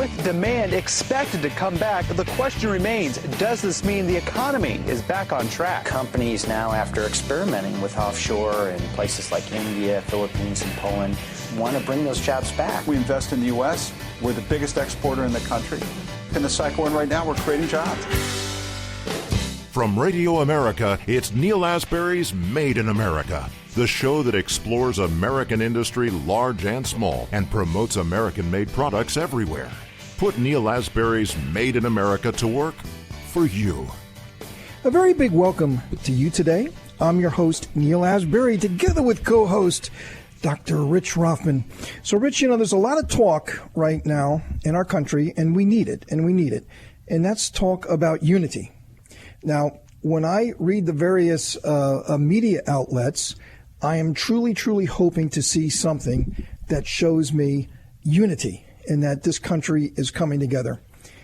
with demand expected to come back, the question remains, does this mean the economy is back on track? Companies now, after experimenting with offshore in places like India, Philippines, and Poland, want to bring those jobs back. We invest in the U.S. We're the biggest exporter in the country. In the cycle we're in right now, we're creating jobs. From Radio America, it's Neil Asbury's Made in America, the show that explores American industry, large and small, and promotes American-made products everywhere. Put Neil Asbury's Made in America to work for you. A very big welcome to you today. I'm your host, Neil Asbury, together with co-host Dr. Rich Rothman. So, Rich, there's a lot of talk right now in our country, and we need it. And that's talk about unity. Now, when I read the various media outlets, I am truly, truly hoping to see something that shows me unity and that this country is coming together.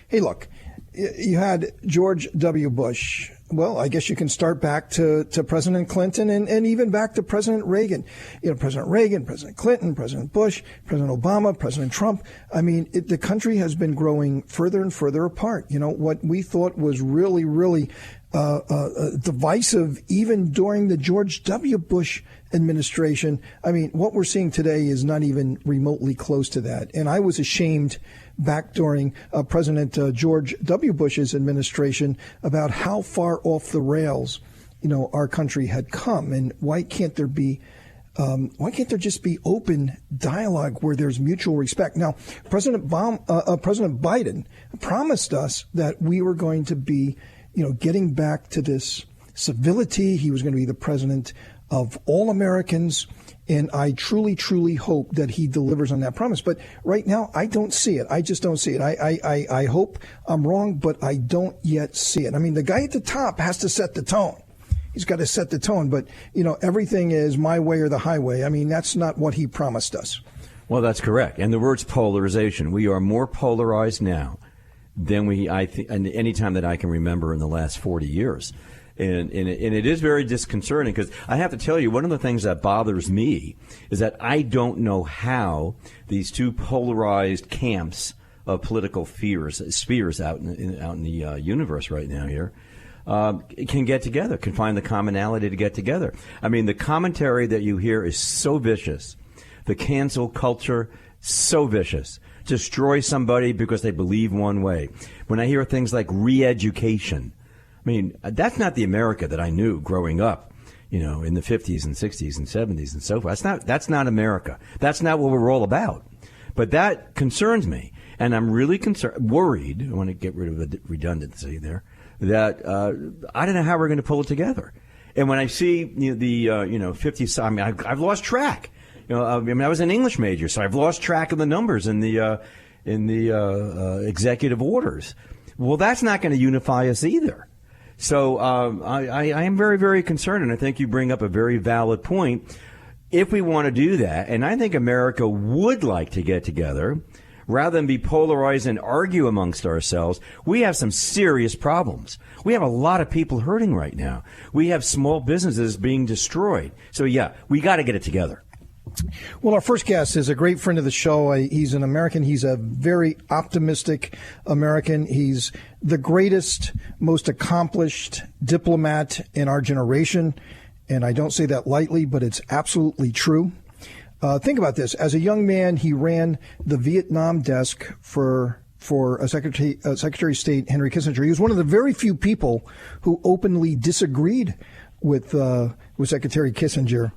Hey, look, you had George W. Bush. Well, I guess you can start back to President Clinton and even back to President Reagan. President Reagan, President Clinton, President Bush, President Obama, President Trump. I mean, the country has been growing further and further apart. What we thought was really, really divisive even during the George W. Bush administration. I mean, what we're seeing today is not even remotely close to that. And I was ashamed back during President George W. Bush's administration about how far off the rails, our country had come. And why can't there just be open dialogue where there's mutual respect? Now, President Biden promised us that we were going to be, getting back to this civility. He was going to be the president of all Americans. And I truly, truly hope that he delivers on that promise. But right now, I don't see it. I just don't see it. I hope I'm wrong, but I don't yet see it. I mean, the guy at the top has to set the tone. He's got to set the tone. But, everything is my way or the highway. I mean, that's not what he promised us. Well, that's correct. And the word's polarization. We are more polarized now than any time that I can remember in the last 40 years. And it is very disconcerting because I have to tell you, one of the things that bothers me is that I don't know how these two polarized camps of political spheres out in the universe right now here can get together, can find the commonality to get together. I mean, the commentary that you hear is so vicious. The cancel culture, so vicious. Destroy somebody because they believe one way. When I hear things like re-education, I mean, that's not the America that I knew growing up, in the 50s and 60s and 70s and so forth. That's not America. That's not what we're all about. But that concerns me. And I'm really worried, I want to get rid of the redundancy there, that I don't know how we're going to pull it together. And when I see the 50s, I mean, I've lost track. I was an English major, so I've lost track of the numbers in the executive orders. Well, that's not going to unify us either. So I am very, very concerned, and I think you bring up a very valid point. If we want to do that, and I think America would like to get together, rather than be polarized and argue amongst ourselves, we have some serious problems. We have a lot of people hurting right now. We have small businesses being destroyed. So, yeah, we got to get it together. Well, our first guest is a great friend of the show. He's an American. He's a very optimistic American. He's the greatest, most accomplished diplomat in our generation. And I don't say that lightly, but it's absolutely true. Think about this. As a young man, he ran the Vietnam desk for Secretary of State Henry Kissinger. He was one of the very few people who openly disagreed with Secretary Kissinger.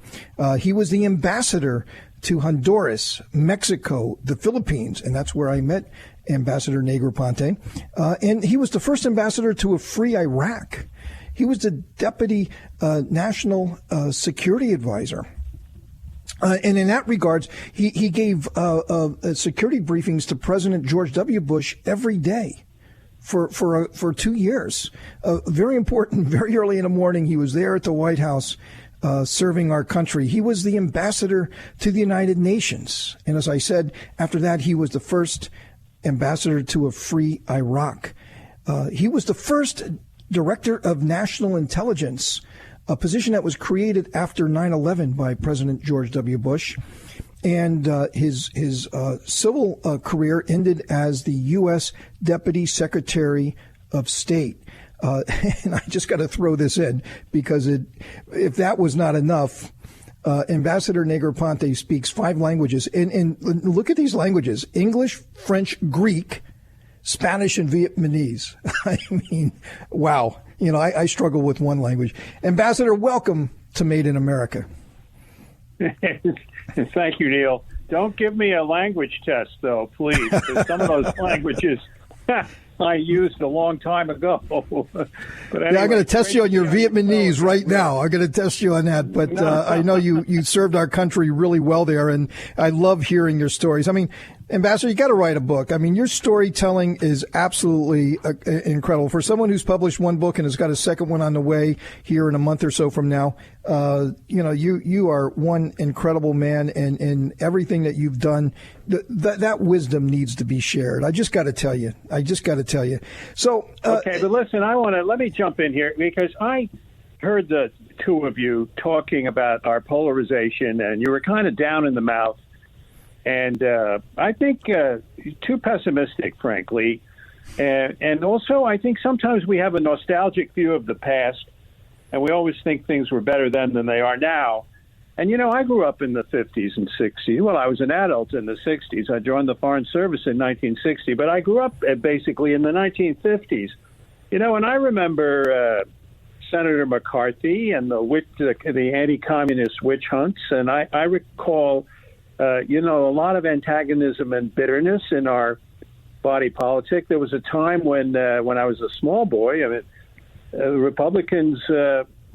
He was the ambassador to Honduras, Mexico, the Philippines, and that's where I met Ambassador Negroponte. And he was the first ambassador to a free Iraq. He was the deputy national security advisor. And in that regards, he gave security briefings to President George W. Bush every day for 2 years. Very important, very early in the morning, he was there at the White House serving our country. He was the ambassador to the United Nations. And as I said, after that, he was the first ambassador to a free Iraq. He was the first director of national intelligence, a position that was created after 9/11 by President George W. Bush. and his civil career ended as the U.S. Deputy Secretary of State. And I just got to throw this in because if that was not enough, Ambassador Negroponte speaks 5 languages. And look at these languages: English, French, Greek, Spanish, and Vietnamese. I mean, wow. I struggle with one language. Ambassador, welcome to Made in America. Thank you, Neil. Don't give me a language test, though, please, because some of those languages I used a long time ago. But anyway, I'm going to test you on your Vietnamese right now. I'm going to test you on that. But I know you served our country really well there, and I love hearing your stories. I mean, Ambassador, you got to write a book. I mean, your storytelling is absolutely incredible. For someone who's published one book and has got a second one on the way here in a month or so from now, you are one incredible man, and everything that you've done, that wisdom needs to be shared. I just got to tell you. So, okay, but listen, let me jump in here because I heard the two of you talking about our polarization, and you were kind of down in the mouth. And I think too pessimistic, frankly. And also, I think sometimes we have a nostalgic view of the past, and we always think things were better then than they are now. And, I grew up in the 50s and 60s. Well, I was an adult in the 60s. I joined the Foreign Service in 1960, but I grew up basically in the 1950s. And I remember Senator McCarthy and the anti-communist witch hunts, and I recall a lot of antagonism and bitterness in our body politic. There was a time when I was a small boy, Republicans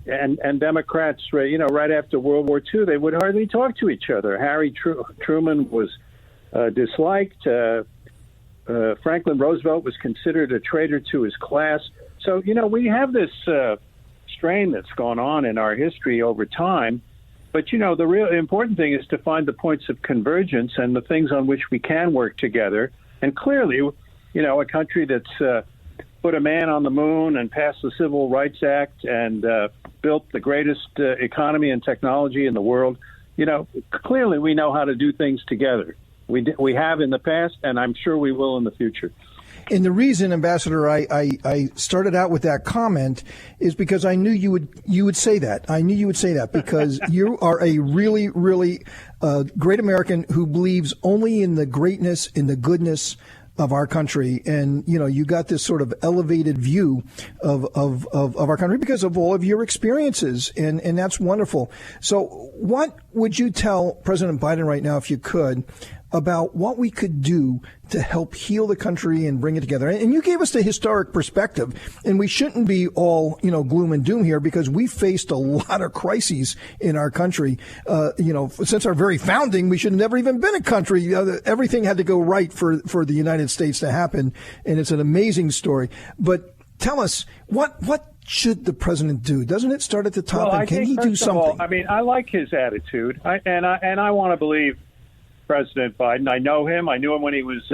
and Democrats, right after World War II, they would hardly talk to each other. Harry Truman was disliked. Franklin Roosevelt was considered a traitor to his class. So, we have this strain that's gone on in our history over time. But, the real important thing is to find the points of convergence and the things on which we can work together. And clearly, a country that's put a man on the moon and passed the Civil Rights Act and built the greatest economy and technology in the world, clearly we know how to do things together. We have in the past, and I'm sure we will in the future. And the reason, Ambassador, I started out with that comment is because I knew you would say that. I knew you would say that because you are a really, really great American who believes only in the greatness, in the goodness of our country. And, you got this sort of elevated view of our country because of all of your experiences. And that's wonderful. So what would you tell President Biden right now, if you could, about what we could do to help heal the country and bring it together? And you gave us the historic perspective, and we shouldn't be all, gloom and doom here because we faced a lot of crises in our country. Since our very founding, we should have never even been a country. Everything had to go right for the United States to happen, and it's an amazing story. But tell us, what should the president do? Doesn't it start at the top? Well, and can he do something? I like his attitude, and I want to believe President Biden. I know him. I knew him when he was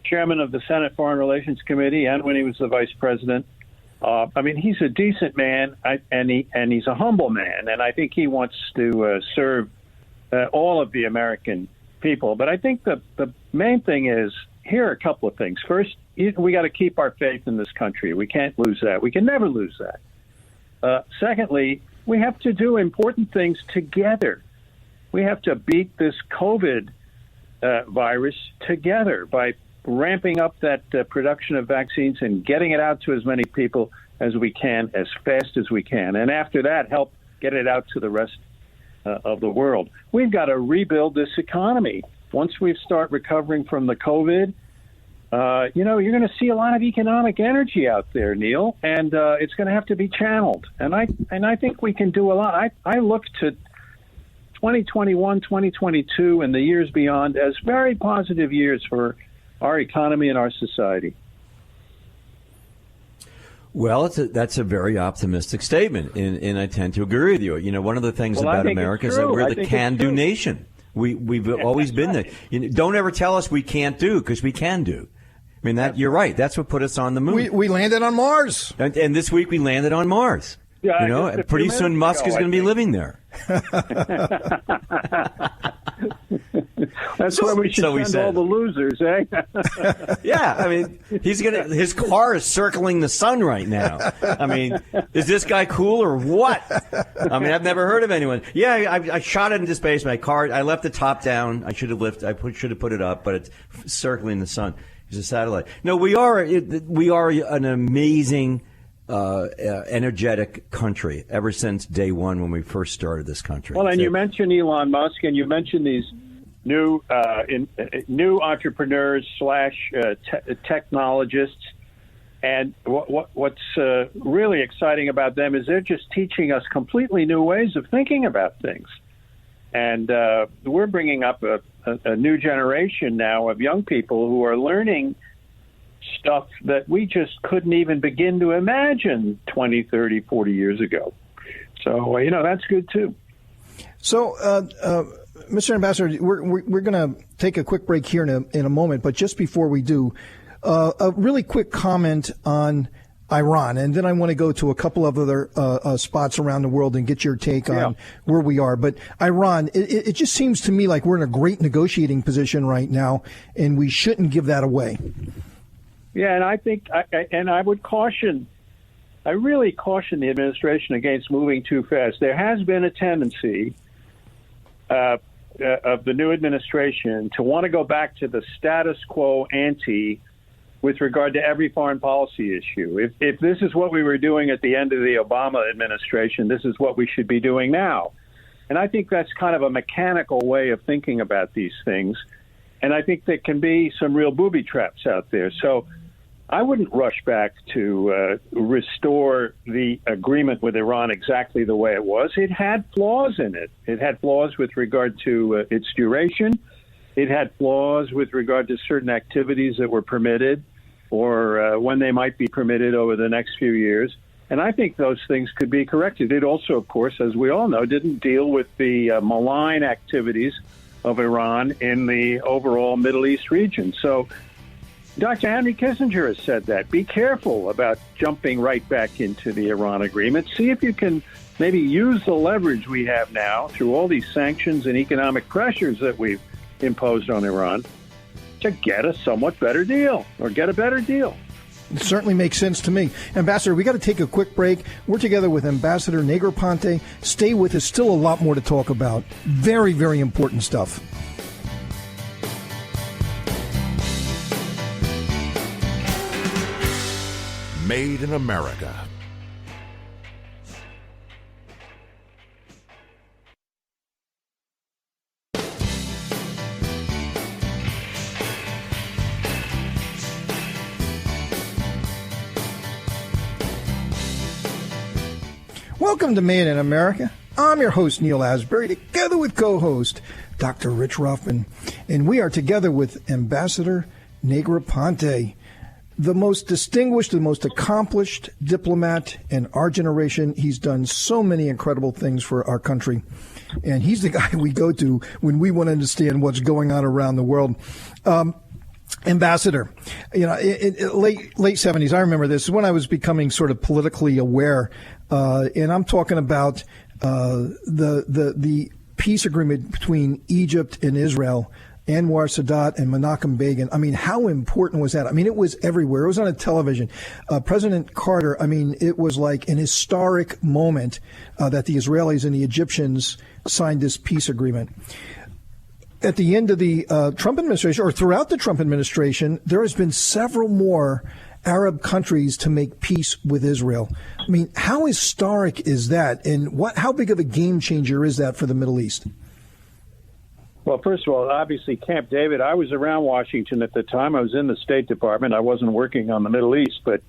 chairman of the Senate Foreign Relations Committee and when he was the vice president. He's a decent man, and he's a humble man, and I think he wants to serve all of the American people. But I think the main thing is, here are a couple of things. First, we got to keep our faith in this country. We can't lose that. We can never lose that. Secondly, we have to do important things together. We have to beat this COVID virus together by ramping up that production of vaccines and getting it out to as many people as we can, as fast as we can. And after that, help get it out to the rest of the world. We've got to rebuild this economy. Once we start recovering from the COVID, you're going to see a lot of economic energy out there, Neil, and it's going to have to be channeled. And I think we can do a lot. I look to 2021, 2022, and the years beyond as very positive years for our economy and our society. Well, that's a very optimistic statement, and I tend to agree with you. One of the things about America is that we're the can-do nation. We've always been there. Don't ever tell us we can't do, because we can do. You're right. That's what put us on the moon. We landed on Mars. And this week we landed on Mars. Yeah, pretty soon Musk is going to be living there. That's where we should send all the losers, eh? Yeah, I mean, his car is circling the sun right now. I mean, is this guy cool or what? I mean, I've never heard of anyone. Yeah, I shot it into space. My car, I left the top down. I should have put it up, but it's circling the sun. It's a satellite. No, we are an amazing, energetic country ever since day one when we first started this country. Well, and you mentioned Elon Musk, and you mentioned these new entrepreneurs / technologists, and what's really exciting about them is they're just teaching us completely new ways of thinking about things, and we're bringing up a new generation now of young people who are learning stuff that we just couldn't even begin to imagine 20, 30, 40 years ago. So, that's good too. So, Mr. Ambassador, we're going to take a quick break here in a moment, but just before we do, a really quick comment on Iran, and then I want to go to a couple of other spots around the world and get your take on where we are. But Iran, it just seems to me like we're in a great negotiating position right now, and we shouldn't give that away. Yeah, and I think, I would caution, I really caution the administration against moving too fast. There has been a tendency of the new administration to want to go back to the status quo ante with regard to every foreign policy issue. If this is what we were doing at the end of the Obama administration, this is what we should be doing now. And I think that's kind of a mechanical way of thinking about these things. And I think there can be some real booby traps out there. So I wouldn't rush back to restore the agreement with Iran exactly the way it was. It had flaws in it. It had flaws with regard to its duration. It had flaws with regard to certain activities that were permitted or when they might be permitted over the next few years. And I think those things could be corrected. It also, of course, as we all know, didn't deal with the malign activities of Iran in the overall Middle East region. So Dr. Henry Kissinger has said that. Be careful about jumping right back into the Iran agreement. See if you can maybe use the leverage we have now through all these sanctions and economic pressures that we've imposed on Iran to get a somewhat better deal or get a better deal. It certainly makes sense to me. Ambassador, we got to take a quick break. We're together with Ambassador Negroponte. Stay with us. Still a lot more to talk about. Very, very important stuff. Made in America. Welcome to Made in America. I'm your host, Neil Asbury, together with co-host Dr. Rich Ruffman. And we are together with Ambassador Negroponte, the most distinguished, the most accomplished diplomat in our generation. He's done so many incredible things for our country. And he's the guy we go to when we want to understand what's going on around the world. Ambassador, in late 70s, I remember this, when I was becoming sort of politically aware, and I'm talking about the peace agreement between Egypt and Israel, Anwar Sadat and Menachem Begin. I mean, how important was that? I mean, it was everywhere. It was on a television. President Carter, I mean, it was like an historic moment that the Israelis and the Egyptians signed this peace agreement. At the end of the Trump administration, or throughout the Trump administration, there has been several more Arab countries to make peace with Israel. I mean, how historic is that? And how big of a game changer is that for the Middle East? Well, first of all, obviously, Camp David, I was around Washington at the time. I was in the State Department. I wasn't working on the Middle East, but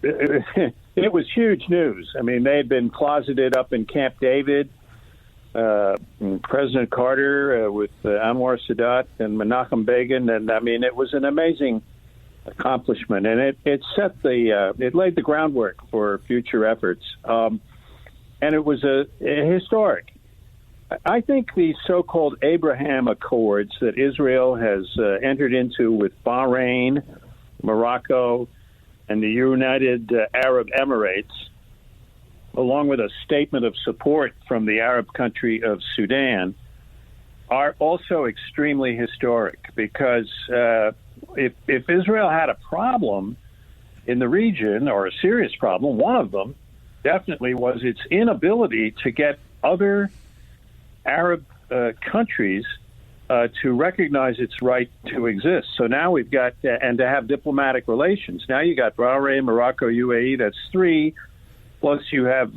it was huge news. I mean, they had been closeted up in Camp David. President Carter with Anwar Sadat and Menachem Begin, and I mean, it was an amazing accomplishment, and it set it laid the groundwork for future efforts, and it was a historic. I think these so-called Abraham Accords that Israel has entered into with Bahrain, Morocco, and the United Arab Emirates along with a statement of support from the Arab country of Sudan, are also extremely historic because if Israel had a problem in the region, or a serious problem, one of them definitely was its inability to get other Arab countries to recognize its right to exist. So now we've got, and to have diplomatic relations. Now you got Bahrain, Morocco, UAE, that's 3, plus you have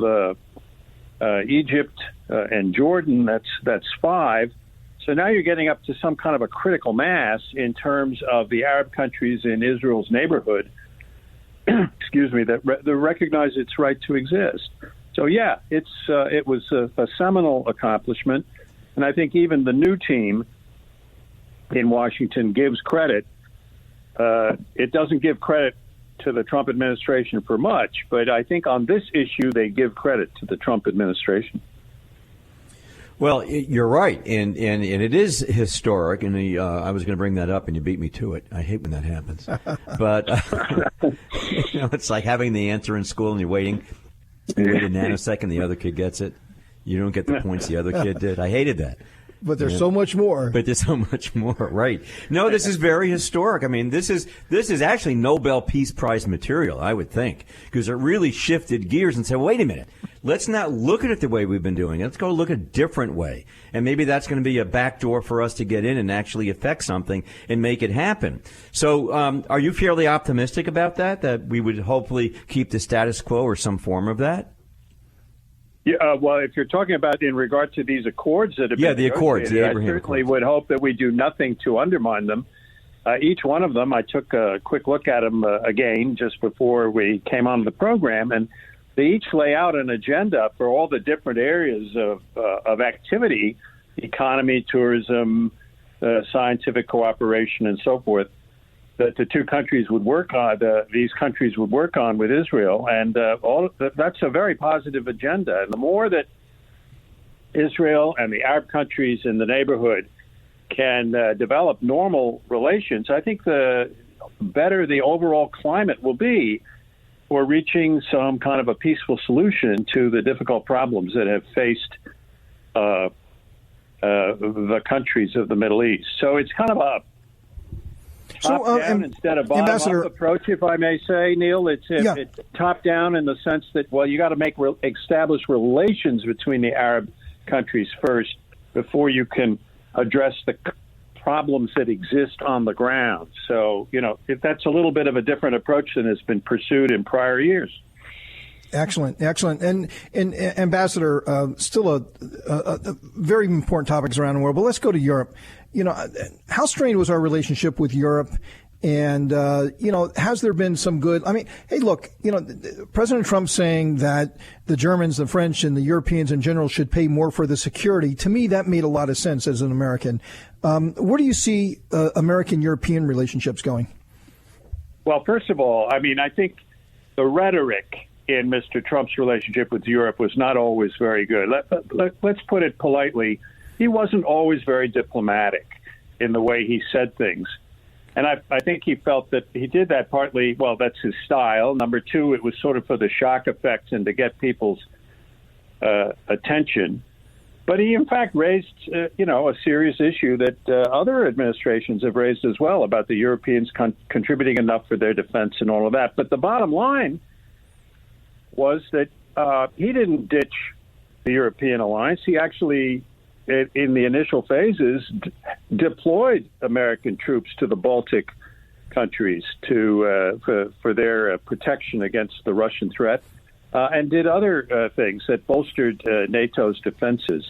Egypt and Jordan, that's 5. So now you're getting up to some kind of a critical mass in terms of the Arab countries in Israel's neighborhood, excuse me, that recognize its right to exist. So yeah, it was a seminal accomplishment, and I think even the new team in Washington gives credit. It doesn't give credit to the Trump administration for much, but I think on this issue they give credit to the Trump administration. Well, you're right, and it is historic, and I was going to bring that up, and you beat me to it. I hate when that happens. But it's like having the answer in school, and you're waiting. You wait a nanosecond, the other kid gets it. You don't get the points the other kid did. I hated that. But there's so much more. But there's so much more, right? No, this is very historic. I mean, this is actually Nobel Peace Prize material, I would think, because it really shifted gears and said, wait a minute, let's not look at it the way we've been doing it. Let's go look a different way. And maybe that's going to be a backdoor for us to get in and actually affect something and make it happen. So are you fairly optimistic about that we would hopefully keep the status quo or some form of that? Yeah, well, if you're talking about in regard to these accords that have been the accords, the Abraham I certainly Accords. would hope that we do nothing to undermine them. Each one of them, I took a quick look at them again just before we came on the program, and they each lay out an agenda for all the different areas of activity, economy, tourism, scientific cooperation, and so forth, that the two countries would work on, these countries would work on with Israel. And that's a very positive agenda. And the more that Israel and the Arab countries in the neighborhood can develop normal relations, I think the better the overall climate will be for reaching some kind of a peaceful solution to the difficult problems that have faced the countries of the Middle East. So it's kind of a top-down instead of bottom-up approach, if I may say, Neil. It's top-down in the sense that, well, you got to establish relations between the Arab countries first before you can address the problems that exist on the ground. So, if that's a little bit of a different approach than has been pursued in prior years. Excellent. And Ambassador, still a very important topics around the world, but let's go to Europe. How strained was our relationship with Europe? And, has there been some good? I mean, hey, look, President Trump saying that the Germans, the French, and the Europeans in general should pay more for the security. To me, that made a lot of sense as an American. Where do you see American-European relationships going? Well, first of all, I mean, I think the rhetoric in Mr. Trump's relationship with Europe was not always very good. Let's put it politely. He wasn't always very diplomatic in the way he said things. And I think he felt that he did that partly, well, that's his style. Number two, it was sort of for the shock effect and to get people's attention. But he, in fact, raised, a serious issue that other administrations have raised as well about the Europeans contributing enough for their defense and all of that. But the bottom line was that he didn't ditch the European alliance. He actually, in the initial phases, deployed American troops to the Baltic countries for their protection against the Russian threat, and did other things that bolstered NATO's defenses.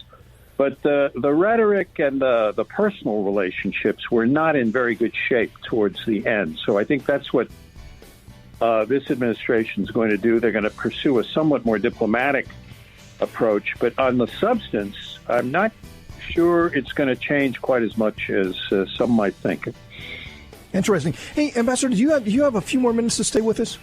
But the rhetoric and the personal relationships were not in very good shape towards the end. So I think that's what this administration is going to do. They're going to pursue a somewhat more diplomatic approach. But on the substance, I'm not sure it's going to change quite as much as some might think. Interesting. Hey, Ambassador, do you have a few more minutes to stay with us?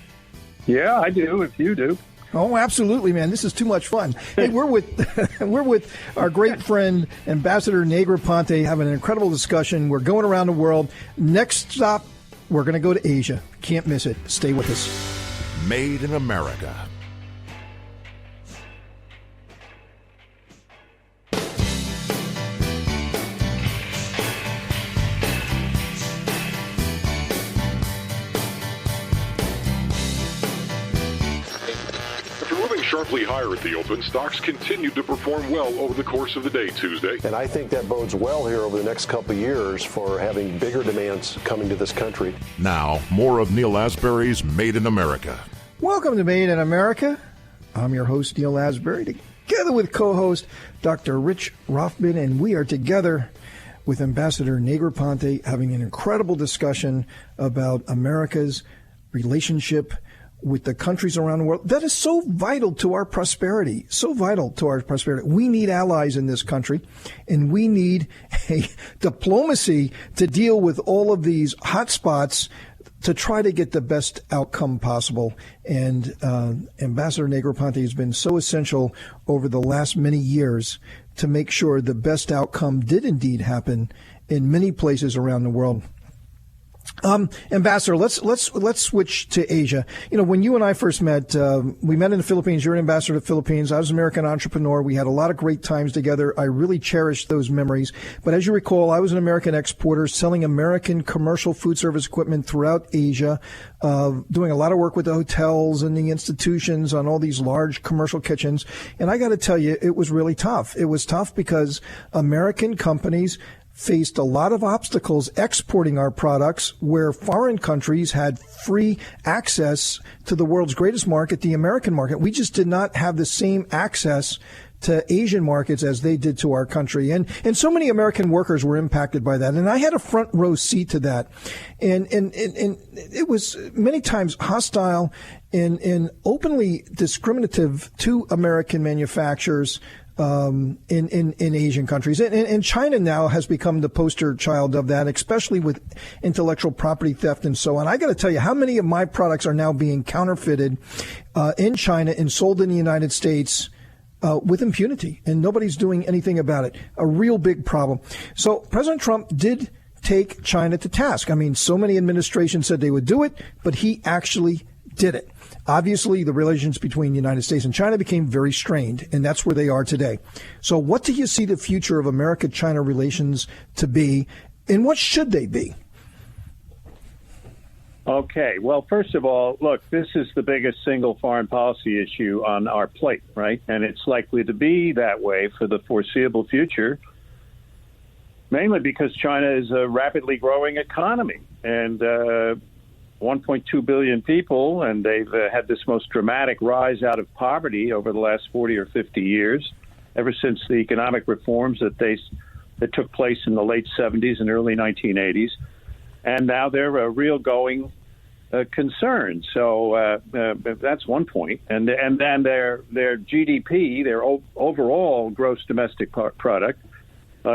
Yeah, I do, if you do. Oh, absolutely, man. This is too much fun. Hey, we're with our great friend, Ambassador Negroponte, having an incredible discussion. We're going around the world. Next stop, we're going to go to Asia. Can't miss it. Stay with us. Made in America. sharply higher at the open, stocks continued to perform well over the course of the day Tuesday. And I think that bodes well here over the next couple of years for having bigger demands coming to this country. Now, more of Neil Asbury's Made in America. Welcome to Made in America. I'm your host, Neil Asbury, together with co-host Dr. Rich Rothman, and we are together with Ambassador Negroponte having an incredible discussion about America's relationship with the countries around the world. That is so vital to our prosperity, We need allies in this country, and we need a diplomacy to deal with all of these hotspots to try to get the best outcome possible. And Ambassador Negroponte has been so essential over the last many years to make sure the best outcome did indeed happen in many places around the world. Ambassador, let's switch to Asia. You know, when you and I first met, we met in the Philippines. You're an ambassador to the Philippines. I was an American entrepreneur. We had a lot of great times together. I really cherish those memories. But as you recall, I was an American exporter selling American commercial food service equipment throughout Asia, doing a lot of work with the hotels and the institutions on all these large commercial kitchens. And I got to tell you, it was really tough. It was tough because American companies faced a lot of obstacles exporting our products where foreign countries had free access to the world's greatest market, the American market. We just did not have the same access to Asian markets as they did to our country. And so many American workers were impacted by that. And I had a front row seat to that. And it was many times hostile and openly discriminative to American manufacturers in Asian countries. And China now has become the poster child of that, especially with intellectual property theft and so on. I got to tell you, how many of my products are now being counterfeited in China and sold in the United States with impunity, and nobody's doing anything about it. A real big problem. So President Trump did take China to task. I mean, so many administrations said they would do it, but he actually did it. Obviously, the relations between the United States and China became very strained, and that's where they are today. So what do you see the future of America-China relations to be, and what should they be? Okay. Well, first of all, look, this is the biggest single foreign policy issue on our plate, right? And it's likely to be that way for the foreseeable future, mainly because China is a rapidly growing economy. And 1.2 billion people, and they've had this most dramatic rise out of poverty over the last 40 or 50 years, ever since the economic reforms that took place in the late 70s and early 1980s. And now they're a real going concern. So that's one point. And then their GDP, their overall gross domestic product,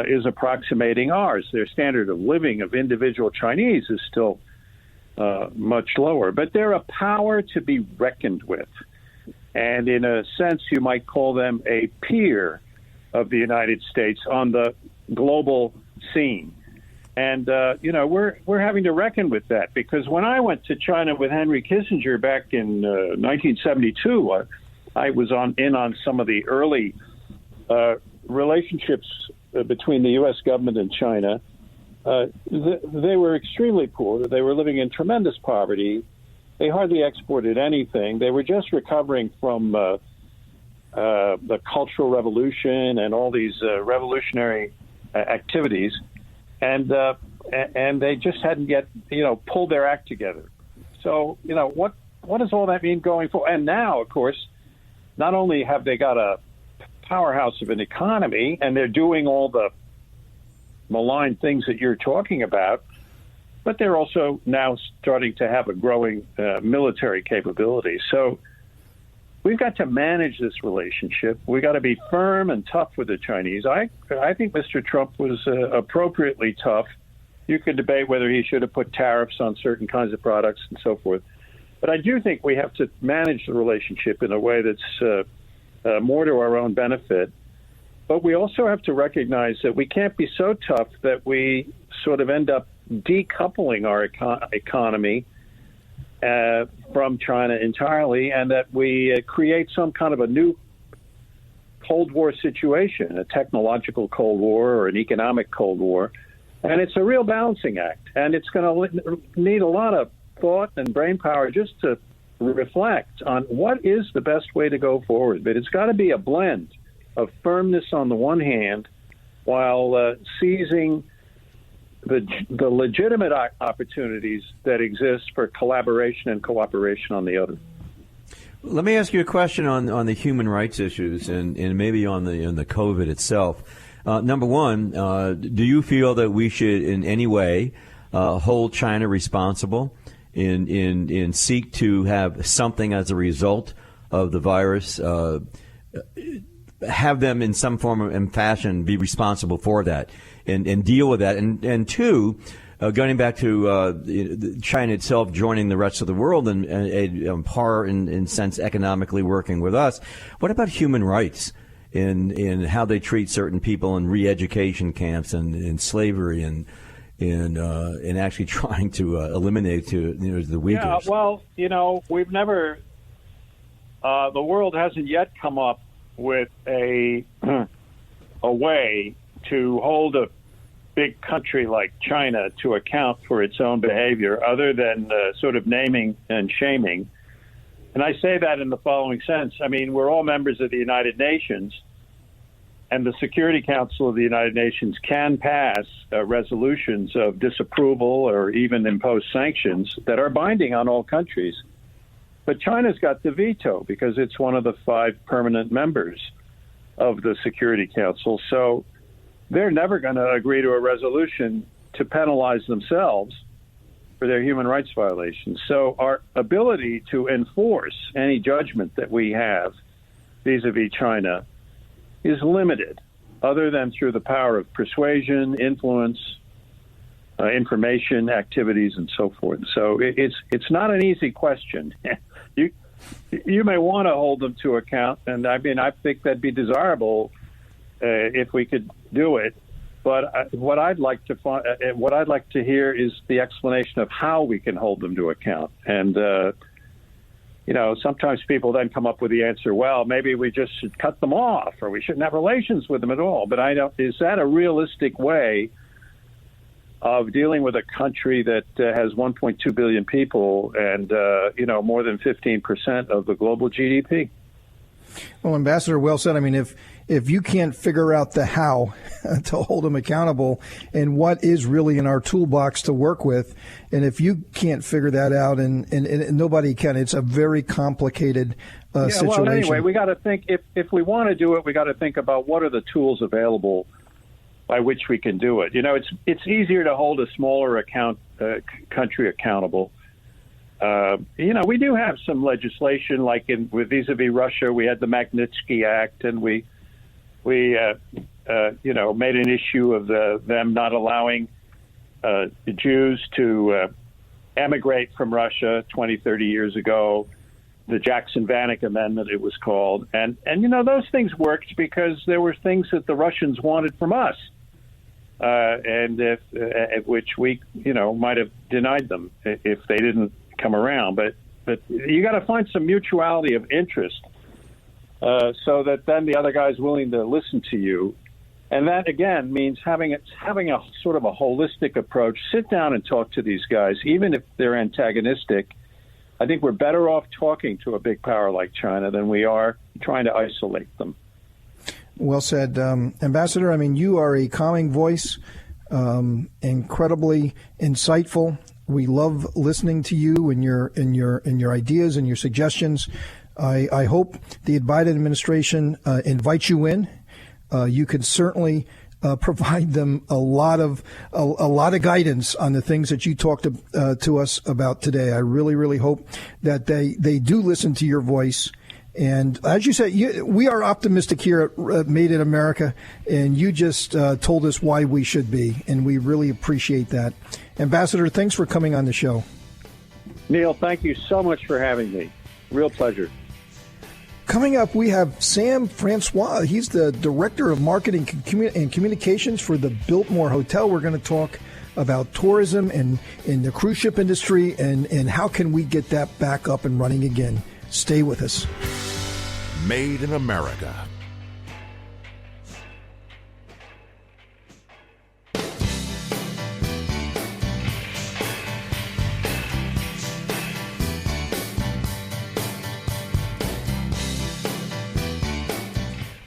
is approximating ours. Their standard of living of individual Chinese is still much lower, but they're a power to be reckoned with. And in a sense, you might call them a peer of the United States on the global scene. And, we're having to reckon with that, because when I went to China with Henry Kissinger back in 1972, I was on some of the early relationships between the U.S. government and China. They were extremely poor. They were living in tremendous poverty. They hardly exported anything. They were just recovering from the Cultural Revolution and all these revolutionary activities, and they just hadn't yet, pulled their act together. So, what does all that mean going forward? And now, of course, not only have they got a powerhouse of an economy, and they're doing all the malign things that you're talking about, but they're also now starting to have a growing military capability. So we've got to manage this relationship. We got to be firm and tough with the Chinese. I think Mr. Trump was appropriately tough. You could debate whether he should have put tariffs on certain kinds of products and so forth. But I do think we have to manage the relationship in a way that's more to our own benefit. But we also have to recognize that we can't be so tough that we sort of end up decoupling our economy from China entirely, and that we create some kind of a new Cold War situation, a technological Cold War or an economic Cold War. And it's a real balancing act. And it's going to need a lot of thought and brain power just to reflect on what is the best way to go forward. But it's got to be a blend of firmness on the one hand while seizing the legitimate opportunities that exist for collaboration and cooperation on the other. Let me ask you a question on the human rights issues and maybe on the COVID itself. Number one, do you feel that we should in any way hold China responsible in seek to have something as a result of the virus, have them in some form and fashion be responsible for that and deal with that? And two, going back to China itself joining the rest of the world and par in sense economically working with us, what about human rights in how they treat certain people in re-education camps and slavery and actually trying to eliminate the Uyghurs? Yeah, well, we've never, the world hasn't yet come up with a way to hold a big country like China to account for its own behavior other than sort of naming and shaming. And I say that in the following sense. I mean, we're all members of the United Nations, and the Security Council of the United Nations can pass resolutions of disapproval or even impose sanctions that are binding on all countries. But China's got the veto because it's one of the 5 permanent members of the Security Council. So they're never going to agree to a resolution to penalize themselves for their human rights violations. So our ability to enforce any judgment that we have vis-a-vis China is limited, other than through the power of persuasion, influence, information, activities, and so forth. So it's not an easy question. You may want to hold them to account, and I mean I think that'd be desirable if we could do it. But what I'd like to hear is the explanation of how we can hold them to account. And sometimes people then come up with the answer, well, maybe we just should cut them off, or we shouldn't have relations with them at all. But is that a realistic way of dealing with a country that has 1.2 billion people and, more than 15% of the global GDP? Well, Ambassador, well said. I mean, if you can't figure out the how to hold them accountable and what is really in our toolbox to work with, and if you can't figure that out and nobody can, it's a very complicated situation. Well, anyway, we got to think, if we want to do it, we got to think about what are the tools available by which we can do it. It's easier to hold a smaller country accountable. We do have some legislation, like with vis-a-vis Russia, we had the Magnitsky Act, and we made an issue of them not allowing the Jews to emigrate from Russia 20, 30 years ago. The Jackson-Vanik Amendment, it was called. And those things worked because there were things that the Russians wanted from us, which we, might have denied them if they didn't come around. But you got to find some mutuality of interest so that then the other guy's willing to listen to you. And that, again, means having a sort of a holistic approach. Sit down and talk to these guys, even if they're antagonistic. I think we're better off talking to a big power like China than we are trying to isolate them. Well said, Ambassador. I mean, you are a calming voice, incredibly insightful. We love listening to you and your ideas and your suggestions. I hope the Biden administration invites you in. You can certainly provide them a lot of guidance on the things that you talked to us about today. I really, really hope that they do listen to your voice. And as you said, we are optimistic here at Made in America, and you just told us why we should be, and we really appreciate that. Ambassador, thanks for coming on the show. Neil, thank you so much for having me. Real pleasure. Coming up, we have Sam Francois. He's the Director of Marketing and Communications for the Biltmore Hotel. We're going to talk about tourism and in the cruise ship industry and how can we get that back up and running again. Stay with us. Made in America.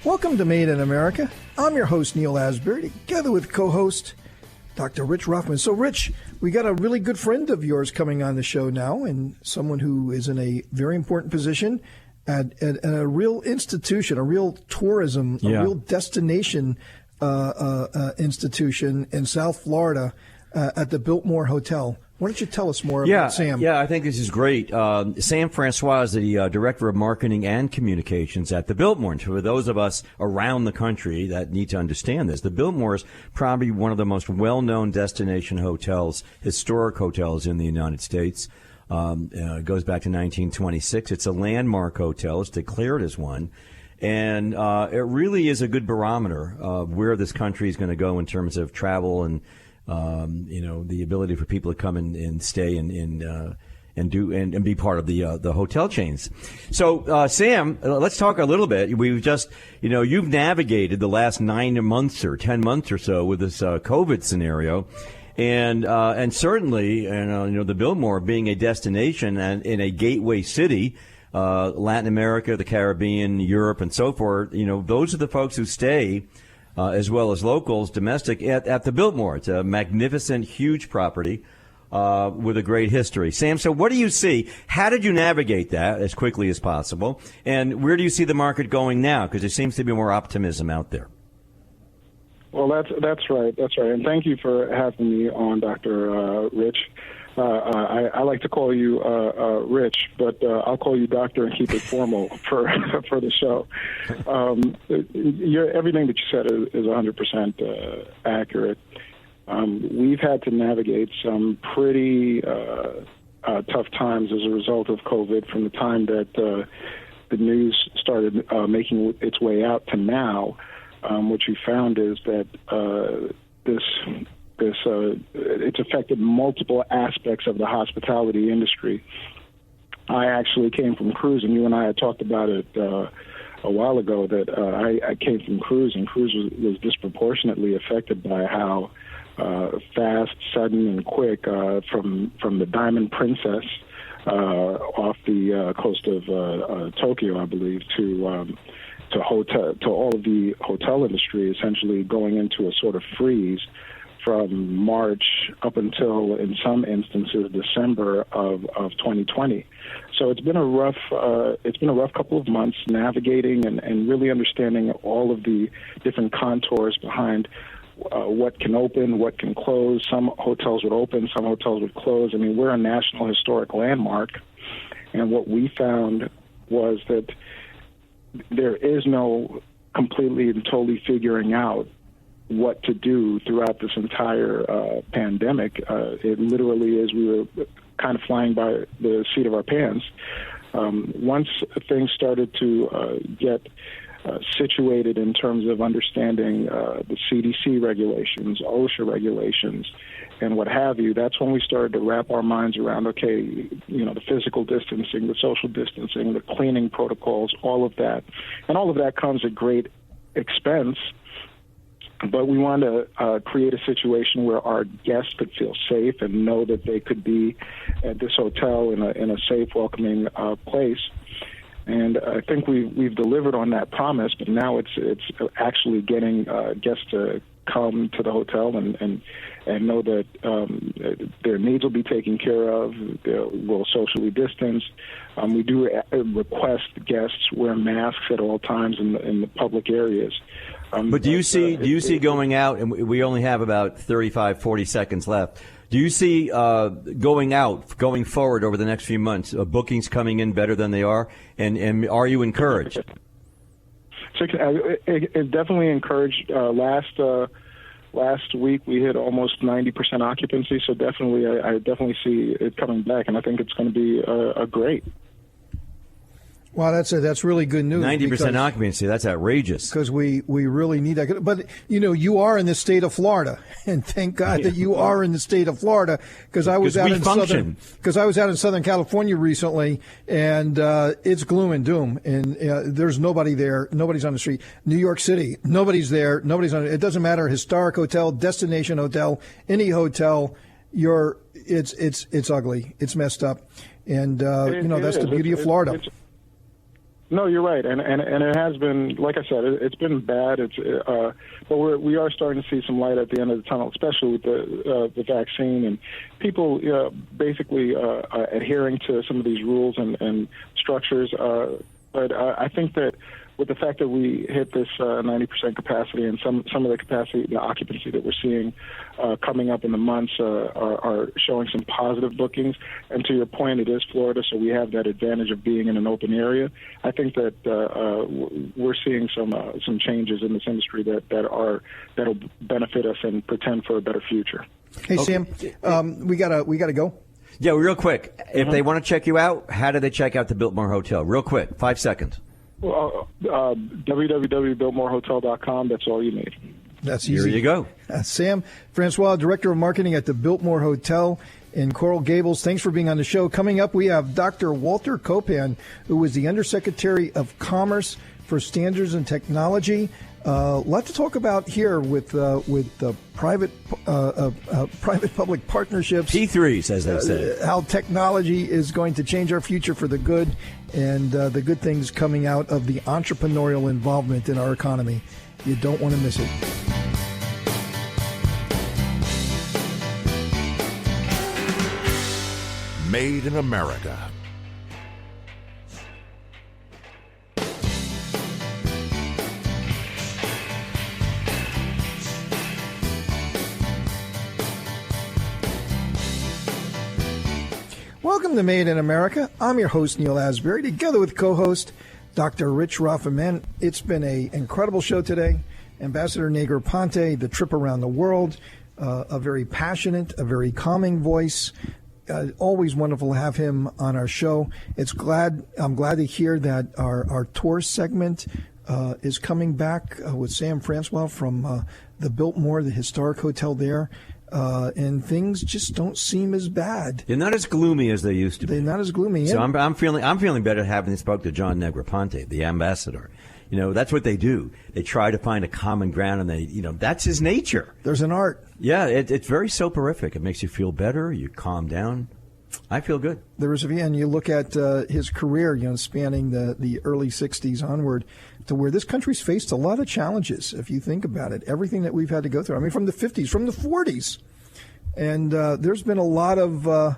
Welcome to Made in America. I'm your host, Neil Asbury, together with co-host Dr. Rich Ruffman. So, Rich, we got a really good friend of yours coming on the show now, and someone who is in a very important position at a real institution, a real tourism, a real destination institution in South Florida at the Biltmore Hotel. Why don't you tell us more about Sam? Yeah, I think this is great. Sam Francois is the Director of Marketing and Communications at the Biltmore. And for those of us around the country that need to understand this, the Biltmore is probably one of the most well-known destination hotels, historic hotels in the United States. It goes back to 1926. It's a landmark hotel. It's declared as one. And it really is a good barometer of where this country is going to go in terms of travel and the ability for people to come and stay and be part of the hotel chains. So, Sam, let's talk a little bit. We've just, you've navigated the last 9 months or 10 months or so with this COVID scenario, and certainly, the Biltmore being a destination and in a gateway city. Latin America, the Caribbean, Europe, and so forth. Those are the folks who stay. As well as locals, domestic, at the Biltmore. It's a magnificent, huge property with a great history. Sam, so what do you see? How did you navigate that as quickly as possible? And where do you see the market going now? Because there seems to be more optimism out there. Well, that's right. That's right. And thank you for having me on, Dr. Rich. I like to call you Rich, but I'll call you Doctor and keep it formal for the show. Everything that you said is 100% accurate. We've had to navigate some pretty tough times as a result of COVID from the time that the news started making its way out to now. What you found is that it's affected multiple aspects of the hospitality industry. I actually came from cruising. You and I had talked about it a while ago that I came from cruising. Cruise was disproportionately affected by how fast, sudden, and quick from the Diamond Princess off the coast of Tokyo, I believe, to all of the hotel industry essentially going into a sort of freeze from March up until, in some instances, December of 2020. So it's been a rough couple of months navigating and really understanding all of the different contours behind what can open, what can close. Some hotels would open, some hotels would close. I mean, we're a national historic landmark, and what we found was that there is no completely and totally figuring out what to do throughout this entire pandemic. It literally is, we were kind of flying by the seat of our pants. Once things started to get situated in terms of understanding the CDC regulations, OSHA regulations, and what have you, that's when we started to wrap our minds around, okay, the physical distancing, the social distancing, the cleaning protocols, all of that. And all of that comes at great expense. But we wanted to create a situation where our guests could feel safe and know that they could be at this hotel in a safe, welcoming place. And I think we've delivered on that promise. But now it's actually getting guests to come to the hotel and know that their needs will be taken care of. We'll socially distance. We do request guests wear masks at all times in the public areas. But do you see going out, and we only have about 35, 40 seconds left, do you see going forward over the next few months, bookings coming in better than they are, and are you encouraged? So it definitely encouraged. Last week we hit almost 90% occupancy, so definitely I definitely see it coming back, and I think it's going to be a great. Wow, that's really good news. 90% occupancy, that's outrageous. Because we really need that. But, you are in the state of Florida, and thank God that you are in the state of Florida, because I was out in Southern California recently, and it's gloom and doom, and there's nobody there, nobody's on the street. New York City, nobody's there, nobody's on. It doesn't matter, historic hotel, destination hotel, any hotel, it's ugly, it's messed up, and that's the beauty of Florida. No, you're right, and it has been, like I said, it's been bad. But we are starting to see some light at the end of the tunnel, especially with the vaccine and people basically adhering to some of these rules and structures. But I think that with the fact that we hit this 90% capacity and some of the capacity, the occupancy that we're seeing coming up in the months are showing some positive bookings. And to your point, it is Florida, so we have that advantage of being in an open area. I think that we're seeing some changes in this industry that'll benefit us and portend for a better future. Hey, Sam, we gotta go. Yeah, real quick. If they want to check you out, how do they check out the Biltmore Hotel? Real quick, 5 seconds. www.biltmorehotel.com. That's all you need. That's easy. Here you go. Sam Francois, Director of Marketing at the Biltmore Hotel in Coral Gables. Thanks for being on the show. Coming up, we have Dr. Walter Copan, who is the Undersecretary of Commerce for Standards and Technology. A lot to talk about here with private-public partnerships. P3s, as they say. How technology is going to change our future for the good, and the good things coming out of the entrepreneurial involvement in our economy. You don't want to miss it. Made in America. Welcome to Made in America. I'm your host, Neil Asbury, together with co-host Dr. Rich Raffaman. It's been an incredible show today. Ambassador Negroponte, the trip around the world, a very passionate, a very calming voice. Always wonderful to have him on our show. I'm glad to hear that our tour segment is coming back with Sam Francois from the Biltmore, the historic hotel there. And things just don't seem as bad. They're not as gloomy as they used to be. They're not as gloomy. So I'm feeling better having spoke to John Negroponte, the ambassador. You know, that's what they do. They try to find a common ground, and that's his nature. There's an art. Yeah, it's very soporific. It makes you feel better. You calm down. I feel good. There is, and you look at his career, spanning the early 60s onward, to where this country's faced a lot of challenges, if you think about it. Everything that we've had to go through. I mean, from the 50s, from the 40s. And there's been a lot of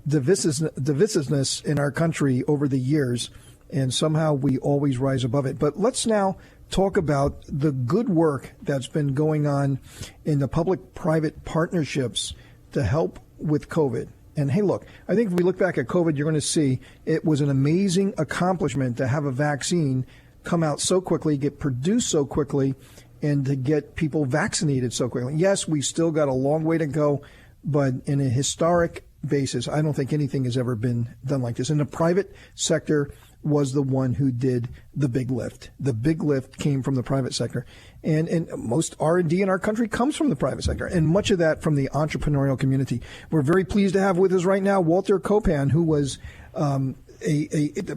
divisiveness in our country over the years, and somehow we always rise above it. But let's now talk about the good work that's been going on in the public-private partnerships to help with COVID. And hey, look, I think if we look back at COVID, you're going to see it was an amazing accomplishment to have a vaccine come out so quickly, get produced so quickly, and to get people vaccinated so quickly. Yes, we still got a long way to go, but in a historic basis, I don't think anything has ever been done like this. And the private sector was the one who did the big lift. The big lift came from the private sector. And most R&D in our country comes from the private sector, and much of that from the entrepreneurial community. We're very pleased to have with us right now Walter Copan, who was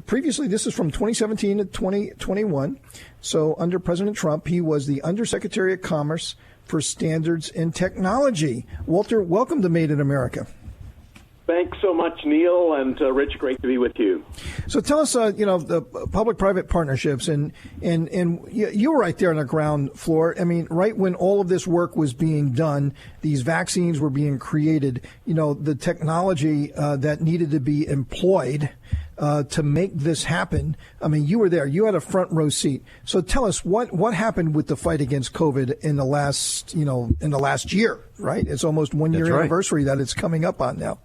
previously, this is from 2017 to 2021. So under President Trump, he was the Undersecretary of Commerce for Standards and Technology. Walter, welcome to Made in America. Thanks so much, Neil, and Rich, great to be with you. So tell us, the public-private partnerships, and you were right there on the ground floor. I mean, right when all of this work was being done, these vaccines were being created, the technology that needed to be employed to make this happen. I mean, you were there. You had a front row seat. So tell us what happened with the fight against COVID in the last year, right? It's almost 1 year anniversary that it's coming up on now.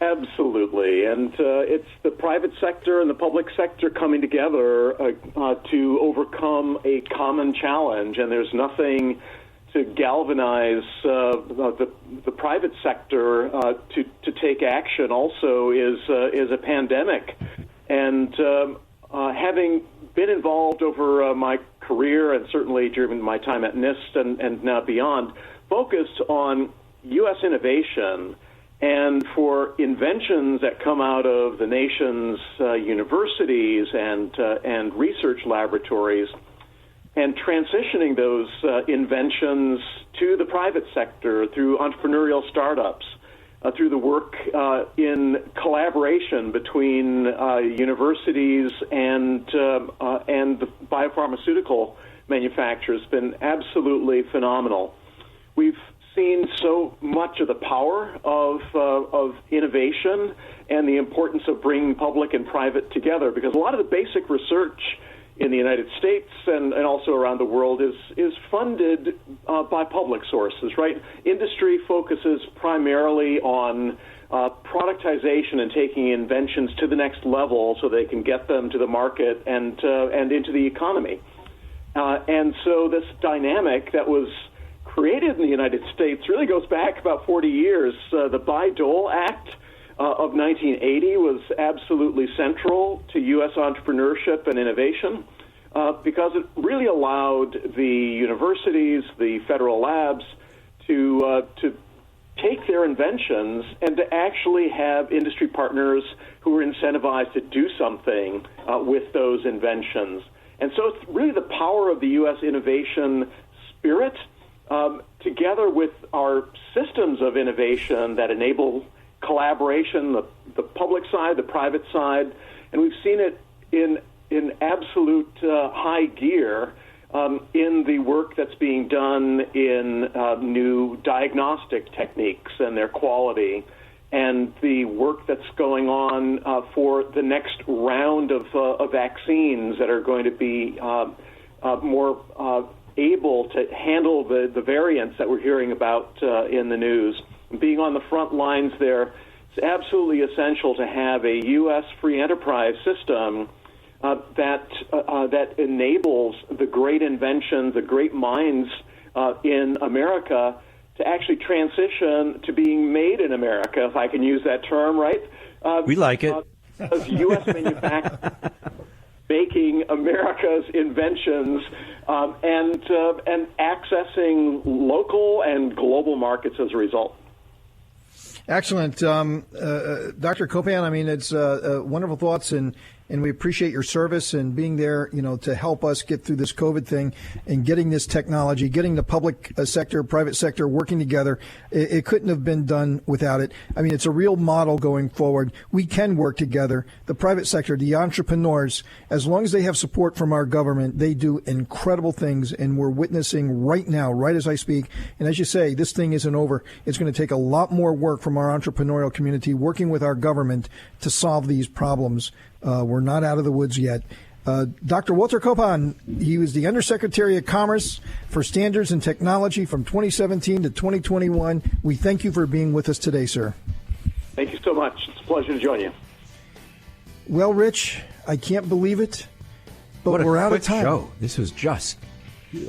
Absolutely, and it's the private sector and the public sector coming together to overcome a common challenge, and there's nothing to galvanize the private sector to take action. Also, is a pandemic, and having been involved over my career and certainly during my time at NIST and now beyond, focused on U.S. innovation. And for inventions that come out of the nation's universities and research laboratories, and transitioning those inventions to the private sector through entrepreneurial startups, through the work in collaboration between universities and the biopharmaceutical manufacturers has been absolutely phenomenal. We've seen so much of the power of innovation and the importance of bringing public and private together, because a lot of the basic research in the United States and also around the world is funded by public sources, right? Industry focuses primarily on productization and taking inventions to the next level so they can get them to the market and into the economy. And so this dynamic that was created in the United States really goes back about 40 years. The Bayh-Dole Act of 1980 was absolutely central to U.S. entrepreneurship and innovation because it really allowed the universities, the federal labs, to take their inventions and to actually have industry partners who were incentivized to do something with those inventions. And so it's really the power of the U.S. innovation spirit together with our systems of innovation that enable collaboration, the public side, the private side, and we've seen it in absolute high gear in the work that's being done in new diagnostic techniques and their quality, and the work that's going on for the next round of vaccines that are going to be more able to handle the variants that we're hearing about in the news. Being on the front lines there, it's absolutely essential to have a U.S. free enterprise system that enables the great inventions, the great minds in America to actually transition to being made in America, if I can use that term, right? We like it. As U.S. manufacturers making America's inventions and accessing local and global markets as a result. Excellent. Dr. Copan, I mean, it's wonderful thoughts, and we appreciate your service and being there, to help us get through this COVID thing and getting this technology, getting the public sector, private sector working together. It couldn't have been done without it. I mean, it's a real model going forward. We can work together. The private sector, the entrepreneurs, as long as they have support from our government, they do incredible things, and we're witnessing right now, right as I speak. And as you say, this thing isn't over. It's going to take a lot more work from our entrepreneurial community working with our government to solve these problems. We're not out of the woods yet. Dr. Walter Copan, he was the Undersecretary of Commerce for Standards and Technology from 2017 to 2021. We thank you for being with us today, sir. Thank you so much. It's a pleasure to join you. Well, Rich, I can't believe it, but we're out of time. Show. This was just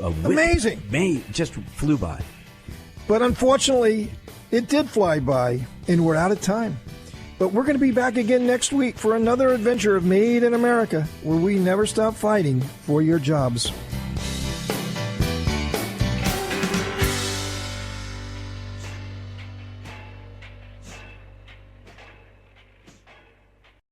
amazing. Just flew by. But unfortunately, it did fly by, and we're out of time. But we're going to be back again next week for another adventure of Made in America, where we never stop fighting for your jobs.